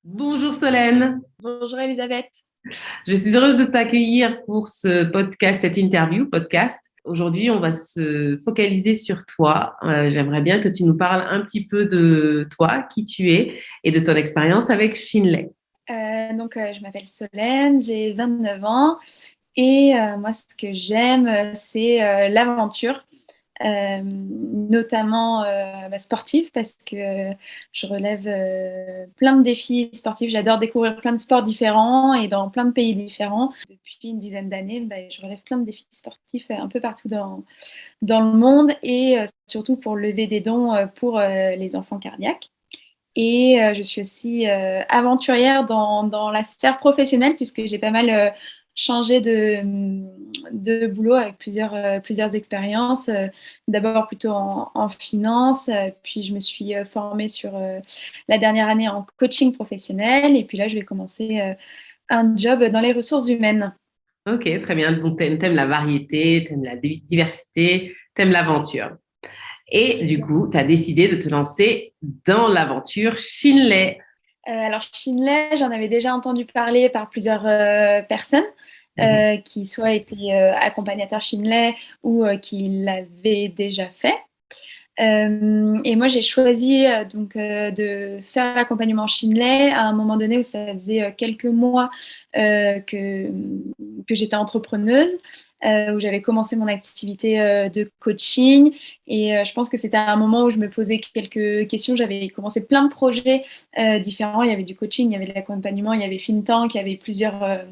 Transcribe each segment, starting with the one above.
Bonjour Solène, Bonjour Elisabeth. je suis heureuse de t'accueillir pour ce podcast, cette interview podcast. Aujourd'hui, on va se focaliser sur toi. J'aimerais bien que tu nous parles un petit peu de toi, qui tu es et de ton expérience avec Shinley. Je m'appelle Solène, j'ai 29 ans et moi ce que j'aime c'est l'aventure, notamment sportive parce que je relève plein de défis sportifs. J'adore découvrir plein de sports différents et dans plein de pays différents. Depuis une dizaine d'années, je relève plein de défis sportifs un peu partout dans le monde et surtout pour lever des dons pour les enfants cardiaques. Et je suis aussi aventurière dans la sphère professionnelle puisque j'ai pas mal changé de boulot avec plusieurs expériences. D'abord plutôt en finance, puis je me suis formée sur la dernière année en coaching professionnel et puis là je vais commencer un job dans les ressources humaines. Ok, très bien. Donc, t'aimes la variété, t'aimes la diversité, t'aimes l'aventure. Et du coup, tu as décidé de te lancer dans l'aventure Shinley. Alors, Shinley, j'en avais déjà entendu parler par plusieurs personnes Mhm. qui soit étaient accompagnateurs Shinley ou qui l'avaient déjà fait. Et moi, j'ai choisi de faire l'accompagnement Shinley à un moment donné où ça faisait quelques mois que j'étais entrepreneuse, où j'avais commencé mon activité de coaching. Et je pense que c'était un moment où je me posais quelques questions. J'avais commencé plein de projets différents. Il y avait du coaching, il y avait de l'accompagnement, il y avait FinTank, il y avait plusieurs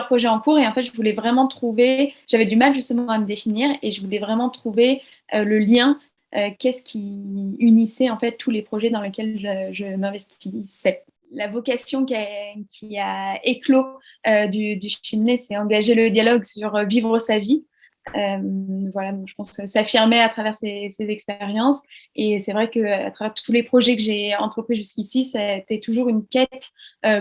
projets en cours. Et en fait, je voulais vraiment trouver, j'avais du mal justement à me définir et je voulais vraiment trouver le lien qu'est-ce qui unissait en fait tous les projets dans lesquels je m'investissais. La vocation qui a éclos du Shinley, c'est engager le dialogue sur vivre sa vie. Voilà, donc je pense que s'affirmer à travers ces expériences. Et c'est vrai qu'à travers tous les projets que j'ai entrepris jusqu'ici, ça a été toujours une quête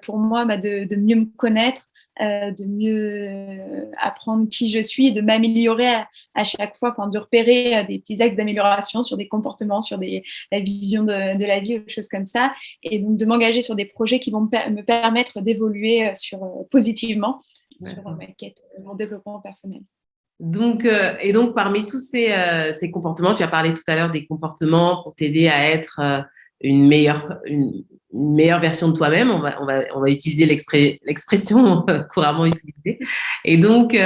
pour moi de mieux me connaître, de mieux apprendre qui je suis, de m'améliorer à chaque fois, enfin, de repérer des petits axes d'amélioration sur des comportements, sur la vision de la vie, des choses comme ça, et donc de m'engager sur des projets qui vont me permettre d'évoluer positivement sur D'accord. ma quête, mon développement personnel. Donc, parmi tous ces comportements, tu as parlé tout à l'heure des comportements pour t'aider à être une meilleure version de toi-même. On va utiliser l'expression couramment utilisée. Et donc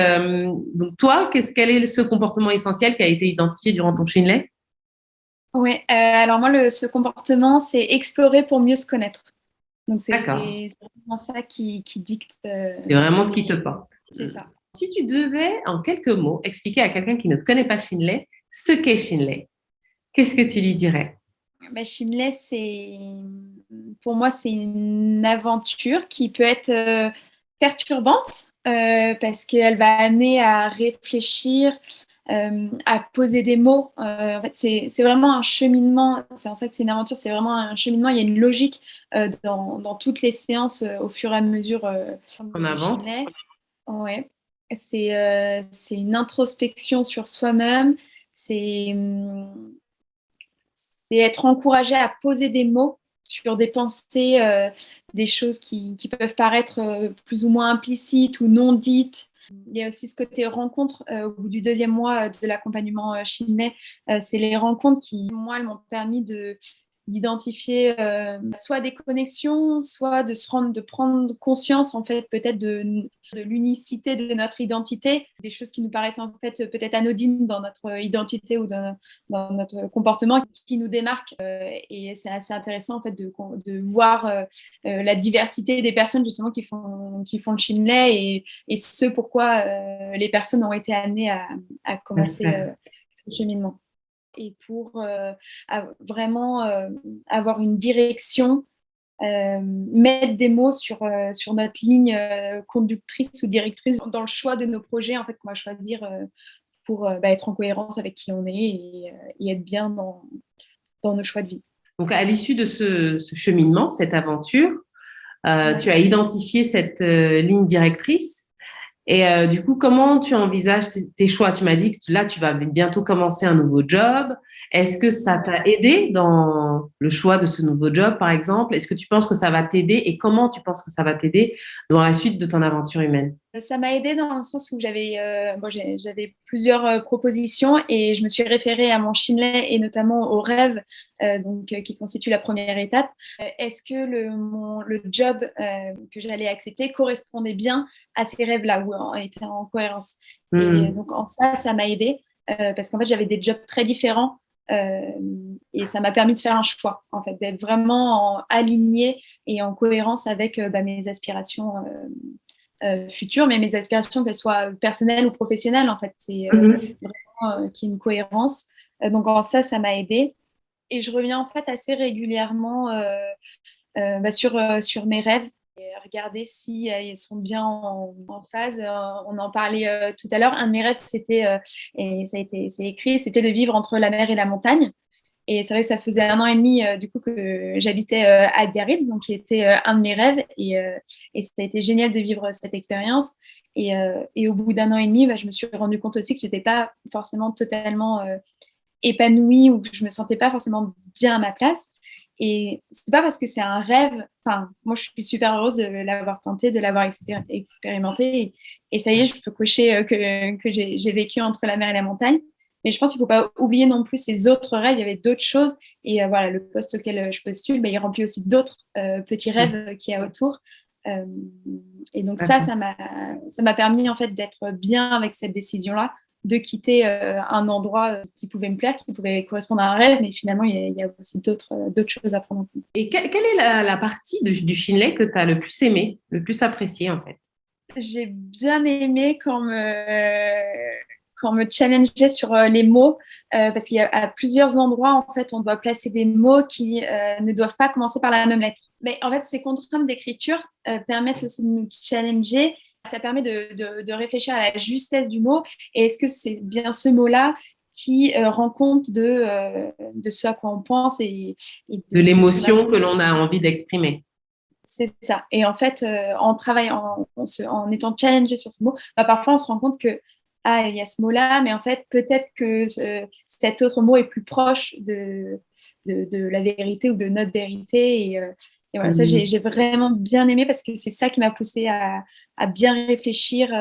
toi, quel est ce comportement essentiel qui a été identifié durant ton Shinley? Oui, alors moi, ce comportement, c'est explorer pour mieux se connaître. Donc, D'accord. c'est vraiment ça qui dicte C'est vraiment ce qui te mes... porte. C'est ça. Si tu devais, en quelques mots, expliquer à quelqu'un qui ne connaît pas Shinley ce qu'est Shinley, qu'est-ce que tu lui dirais? Shinley, pour moi, c'est une aventure qui peut être perturbante parce qu'elle va amener à réfléchir, à poser des mots. En fait, c'est vraiment un cheminement. C'est en ça que c'est une aventure. C'est vraiment un cheminement. Il y a une logique dans toutes les séances au fur et à mesure En de avant? Shinley. Ouais. C'est une introspection sur soi-même. C'est c'est être encouragé à poser des mots sur des pensées, des choses qui peuvent paraître plus ou moins implicites ou non dites. Il y a aussi ce côté rencontre au bout du deuxième mois de l'accompagnement Shinley. C'est les rencontres qui, moi, elles m'ont permis d'identifier soit des connexions, soit de prendre conscience en fait peut-être de l'unicité de notre identité, des choses qui nous paraissent en fait peut-être anodines dans notre identité ou dans notre comportement qui nous démarquent. Et c'est assez intéressant en fait de voir la diversité des personnes justement qui font le Shinley et ce pourquoi les personnes ont été amenées à commencer ce cheminement. Et pour vraiment avoir une direction, mettre des mots sur notre ligne conductrice ou directrice dans le choix de nos projets en fait, qu'on va choisir pour être en cohérence avec qui on est et être bien dans nos choix de vie. Donc, à l'issue de ce cheminement, cette aventure, Ouais. tu as identifié cette ligne directrice. Et du coup, comment tu envisages tes choix? Tu m'as dit que là, tu vas bientôt commencer un nouveau job. Est-ce que ça t'a aidé dans le choix de ce nouveau job, par exemple? Est-ce que tu penses que ça va t'aider et comment tu penses que ça va t'aider dans la suite de ton aventure humaine? Ça m'a aidé dans le sens où j'avais plusieurs propositions et je me suis référée à mon Shinley et notamment au rêve qui constitue la première étape. Est-ce que le job que j'allais accepter correspondait bien à ces rêves-là ou était en cohérence? Et donc en ça m'a aidé parce qu'en fait j'avais des jobs très différents et ça m'a permis de faire un choix, en fait, d'être vraiment alignée et en cohérence avec mes aspirations futures, mais mes aspirations, qu'elles soient personnelles ou professionnelles, en fait, c'est vraiment qu'il y ait une cohérence. Donc en ça m'a aidée. Et je reviens en fait assez régulièrement sur mes rêves et regarder si ils sont bien en phase. On en parlait tout à l'heure. Un de mes rêves, et c'est écrit, c'était de vivre entre la mer et la montagne. Et c'est vrai que ça faisait 1 an et demi du coup que j'habitais à Biarritz, donc qui était un de mes rêves. Et ça a été génial de vivre cette expérience. Et au bout d'1 an et demi, je me suis rendu compte aussi que j'étais pas forcément totalement épanouie ou que je me sentais pas forcément bien à ma place. Et c'est pas parce que c'est un rêve. Enfin, moi, je suis super heureuse de l'avoir tenté, de l'avoir expérimenté. Et ça y est, je peux cocher que j'ai vécu entre la mer et la montagne. Mais je pense qu'il ne faut pas oublier non plus ces autres rêves. Il y avait d'autres choses. Et voilà, le poste auquel je postule, il remplit aussi d'autres petits rêves qu'il y a autour. Euh, et donc ça m'a permis en fait d'être bien avec cette décision-là, de quitter un endroit qui pouvait me plaire, qui pouvait correspondre à un rêve, mais finalement, il y a aussi d'autres choses à prendre en compte. Et quelle est la partie du Shinley que tu as le plus aimé, le plus apprécié en fait? J'ai bien aimé quand me challengeait sur les mots, parce qu'il y a à plusieurs endroits, en fait, on doit placer des mots qui ne doivent pas commencer par la même lettre. Mais en fait, ces contraintes d'écriture permettent aussi de nous challenger. Ça permet de réfléchir à la justesse du mot. Et est-ce que c'est bien ce mot-là qui rend compte de ce à quoi on pense et De de ce qu'on a. l'émotion que l'on a envie d'exprimer. C'est ça. Et en fait, en travaillant, en étant challengé sur ce mot, parfois on se rend compte que il y a ce mot-là, mais en fait, peut-être que cet autre mot est plus proche de la vérité ou de notre vérité. Et voilà, ça, j'ai vraiment bien aimé parce que c'est ça qui m'a poussée à bien réfléchir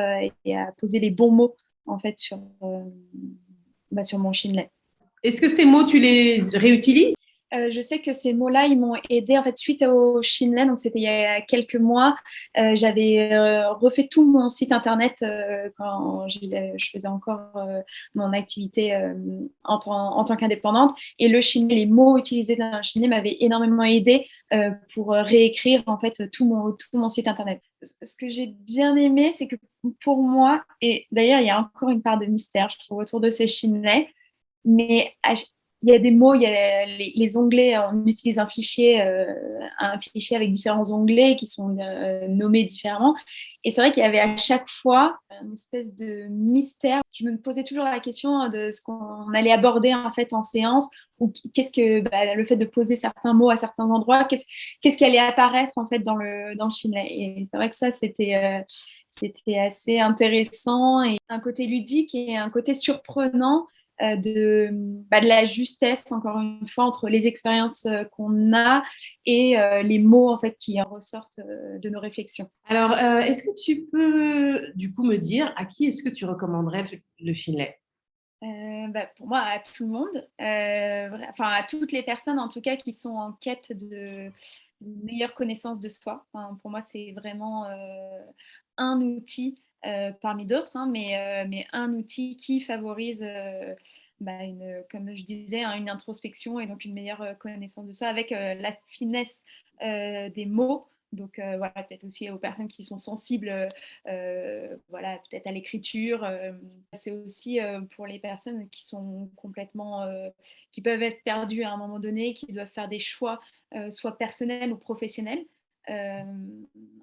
et à poser les bons mots, en fait, sur mon Shinley. Est-ce que ces mots, tu les réutilises? Je sais que ces mots-là, ils m'ont aidé en fait suite au Shinley, donc c'était il y a quelques mois. J'avais refait tout mon site internet quand je faisais encore mon activité en tant qu'indépendante. Et le Shinley, les mots utilisés dans le Shinley m'avaient énormément aidé pour réécrire en fait tout mon site internet. Ce que j'ai bien aimé, c'est que pour moi, et d'ailleurs il y a encore une part de mystère, je trouve, autour de ce Shinley, mais il y a des mots, il y a les onglets, on utilise un fichier avec différents onglets qui sont nommés différemment. Et c'est vrai qu'il y avait à chaque fois une espèce de mystère. Je me posais toujours la question de ce qu'on allait aborder en fait en séance, ou qu'est-ce que le fait de poser certains mots à certains endroits, qu'est-ce qui allait apparaître en fait dans le Shinley. Et c'est vrai que ça, c'était assez intéressant et un côté ludique et un côté surprenant de la justesse, encore une fois, entre les expériences qu'on a et les mots en fait, qui en ressortent de nos réflexions. Alors, est-ce que tu peux du coup me dire à qui est-ce que tu recommanderais le Shinley? Pour moi, à tout le monde, à toutes les personnes en tout cas qui sont en quête d'une meilleure connaissance de soi. Enfin, pour moi, c'est vraiment un outil parmi d'autres, hein, mais un outil qui favorise, comme je disais, hein, une introspection et donc une meilleure connaissance de soi avec la finesse des mots. Donc voilà, peut-être aussi aux personnes qui sont sensibles, voilà, peut-être à l'écriture. C'est aussi pour les personnes qui sont complètement, qui peuvent être perdues à un moment donné, qui doivent faire des choix, soit personnels ou professionnels.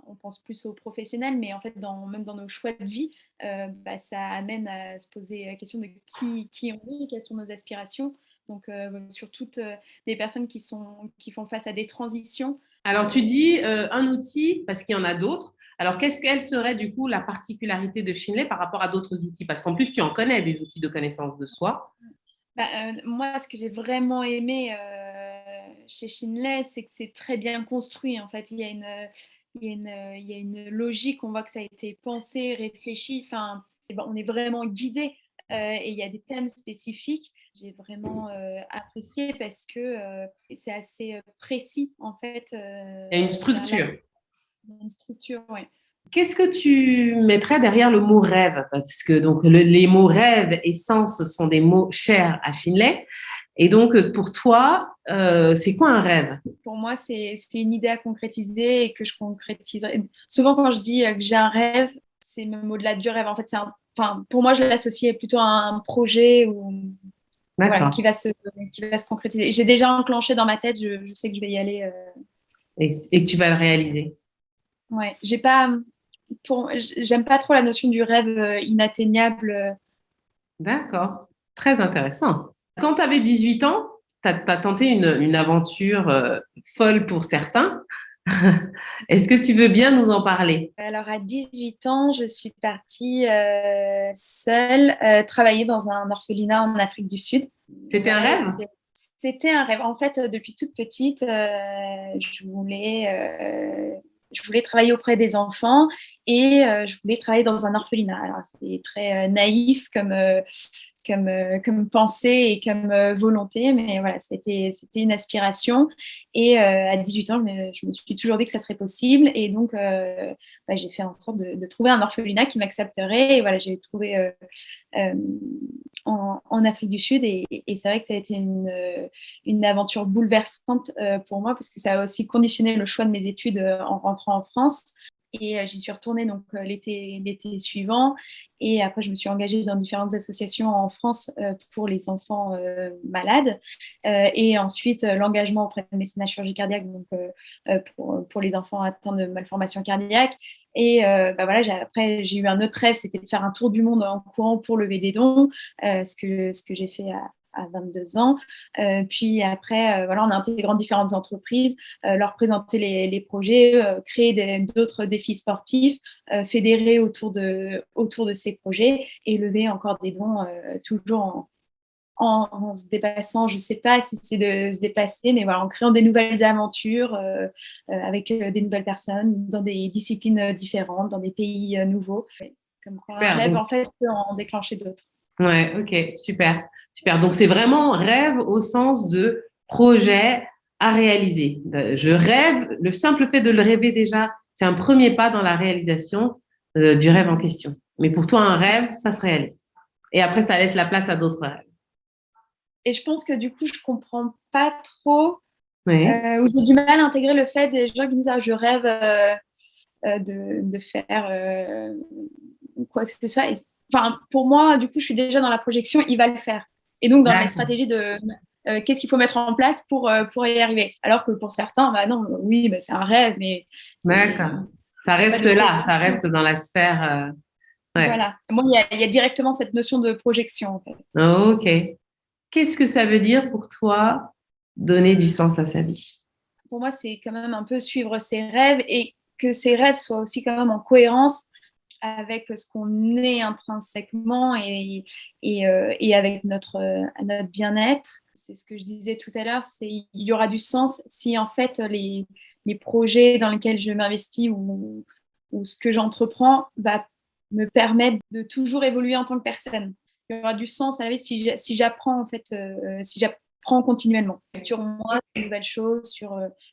On pense plus aux professionnels, mais en fait, même dans nos choix de vie, ça amène à se poser la question de qui on est, quelles sont nos aspirations. Donc, sur toutes des personnes qui font face à des transitions. Alors, tu dis un outil parce qu'il y en a d'autres. Alors, quelle serait du coup la particularité de Shinley par rapport à d'autres outils? Parce qu'en plus, tu en connais des outils de connaissance de soi. Moi, ce que j'ai vraiment aimé chez Shinley, c'est que c'est très bien construit. En fait, il y a une logique. On voit que ça a été pensé, réfléchi. Enfin, on est vraiment guidé. Et il y a des thèmes spécifiques. J'ai vraiment apprécié parce que c'est assez précis, en fait. Il y a une structure. Il y a une structure, ouais. Qu'est-ce que tu mettrais derrière le mot rêve? Parce que donc les mots rêve et sens sont des mots chers à Shinley. Et donc pour toi, c'est quoi un rêve? Pour moi, c'est une idée à concrétiser et que je concrétiserai. Souvent, quand je dis que j'ai un rêve, c'est même au-delà du rêve. En fait, pour moi, je l'associe plutôt à un projet voilà, D'accord. qui va se concrétiser. J'ai déjà enclenché dans ma tête, je sais que je vais y aller. Et que tu vas le réaliser. Ouais, j'aime pas trop la notion du rêve inatteignable. D'accord. Très intéressant. Quand tu avais 18 ans, tu as tenté une aventure folle pour certains. Est-ce que tu veux bien nous en parler? Alors, à 18 ans, je suis partie seule travailler dans un orphelinat en Afrique du Sud. C'était un Voilà, rêve? c'était un rêve. En fait, depuis toute petite, je voulais travailler auprès des enfants et je voulais travailler dans un orphelinat. Alors, c'est très naïf comme pensée et comme volonté, mais voilà, c'était une aspiration. Et à 18 ans, je me suis toujours dit que ça serait possible. Et donc, j'ai fait en sorte de trouver un orphelinat qui m'accepterait. Et voilà, j'ai trouvé euh, en Afrique du Sud. Et c'est vrai que ça a été une aventure bouleversante pour moi, parce que ça a aussi conditionné le choix de mes études en rentrant en France. Et j'y suis retournée donc l'été suivant. Et après, je me suis engagée dans différentes associations en France pour les enfants malades. Et ensuite, l'engagement auprès de mécénat chirurgie cardiaque donc, pour les enfants atteints de malformations cardiaques. Et voilà, après, j'ai eu un autre rêve, c'était de faire un tour du monde en courant pour lever des dons, ce que j'ai fait à 22 ans. Puis après, voilà, en intégrant différentes entreprises, leur présenter les projets, créer d'autres défis sportifs, fédérer autour de ces projets et lever encore des dons, toujours en se dépassant. Je ne sais pas si c'est de se dépasser, mais voilà, en créant des nouvelles aventures avec des nouvelles personnes dans des disciplines différentes, dans des pays nouveaux. Comme ça, un rêve, en fait, peut en déclencher d'autres. Ouais, ok, super, super. Donc c'est vraiment rêve au sens de projet à réaliser. Je rêve, le simple fait de le rêver déjà, c'est un premier pas dans la réalisation du rêve en question. Mais pour toi, un rêve, ça se réalise. Et après, ça laisse la place à d'autres rêves. Et je pense que du coup, je comprends pas trop, Oui. ou j'ai du mal à intégrer le fait des gens qui disent je rêve de faire quoi que ce soit. Enfin, pour moi, du coup, je suis déjà dans la projection, il va le faire. Et donc, dans mes stratégies de qu'est-ce qu'il faut mettre en place pour y arriver. Alors que pour certains, bah non, oui, bah, c'est un rêve, mais D'accord. Ça reste là, ça reste dans la sphère. Ouais. Voilà. Moi, il y a directement cette notion de projection, en fait. Ok. Qu'est-ce que ça veut dire pour toi donner du sens à sa vie? Pour moi, c'est quand même un peu suivre ses rêves et que ces rêves soient aussi quand même en cohérence avec ce qu'on est intrinsèquement et avec notre bien-être. C'est ce que je disais tout à l'heure, il y aura du sens si en fait les projets dans lesquels je m'investis ou ce que j'entreprends va me permettre de toujours évoluer en tant que personne. Il y aura du sens à la vie si j'apprends en fait, si j'apprends continuellement sur moi, sur de nouvelles choses,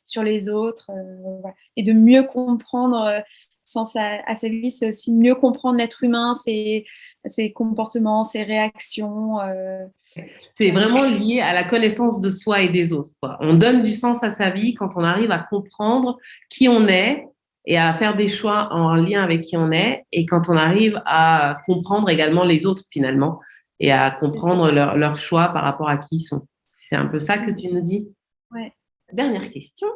sur les autres, voilà. Et de mieux comprendre sens à sa vie, c'est aussi mieux comprendre l'être humain, ses comportements, ses réactions. C'est vraiment lié à la connaissance de soi et des autres, quoi. On donne du sens à sa vie quand on arrive à comprendre qui on est et à faire des choix en lien avec qui on est, et quand on arrive à comprendre également les autres finalement et à comprendre leurs choix par rapport à qui ils sont. C'est un peu ça que tu nous dis? Ouais. Dernière question.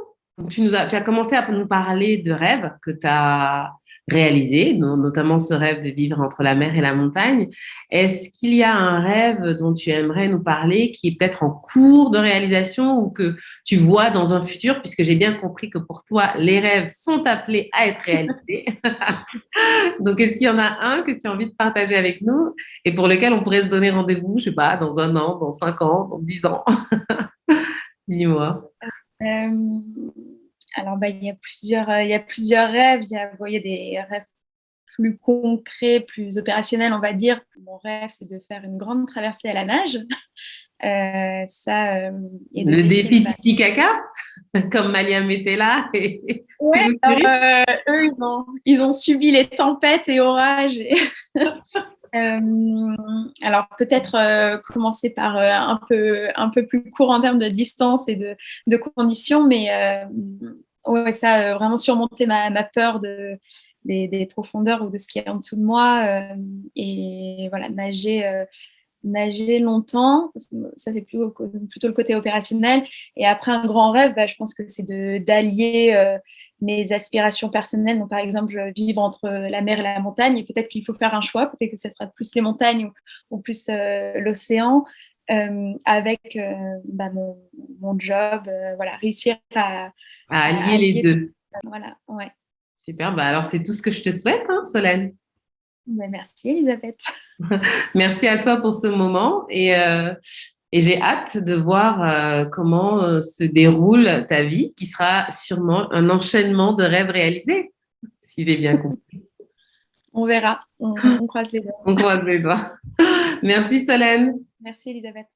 Tu as commencé à nous parler de rêves que tu as réaliser, notamment ce rêve de vivre entre la mer et la montagne. Est-ce qu'il y a un rêve dont tu aimerais nous parler qui est peut-être en cours de réalisation ou que tu vois dans un futur, puisque j'ai bien compris que pour toi, les rêves sont appelés à être réalisés. Donc, est-ce qu'il y en a un que tu as envie de partager avec nous et pour lequel on pourrait se donner rendez-vous, je sais pas, dans 1 an, dans 5 ans, dans 10 ans? Dis-moi. Euh, alors, il y a plusieurs rêves. Il y a des rêves plus concret, plus opérationnel, on va dire. Mon rêve, c'est de faire une grande traversée à la nage. Et de Le décrire défi Titicaca, comme Malia Metella et ouais, Théo alors, Curie. eux, ils ont subi les tempêtes et orages. Alors peut-être commencer par un peu plus court en termes de distance et de conditions, mais ouais, ça, vraiment surmonter ma peur des profondeurs ou de ce qui est en dessous de moi et voilà, nager longtemps, ça c'est plutôt le côté opérationnel. Et après, un grand rêve, je pense que c'est d'allier mes aspirations personnelles. Donc, par exemple, vivre entre la mer et la montagne. Et peut-être qu'il faut faire un choix. Peut-être que ce sera plus les montagnes ou plus l'océan. Avec mon job, voilà, réussir À à allier les allier tout deux. ça. Voilà, ouais. Super. Bah alors, c'est tout ce que je te souhaite, hein, Solène. Merci, Elisabeth. Merci à toi pour ce moment et j'ai hâte de voir comment se déroule ta vie, qui sera sûrement un enchaînement de rêves réalisés, si j'ai bien compris. On verra. On croise les doigts. On croise les doigts. Merci Solène. Merci, Elisabeth.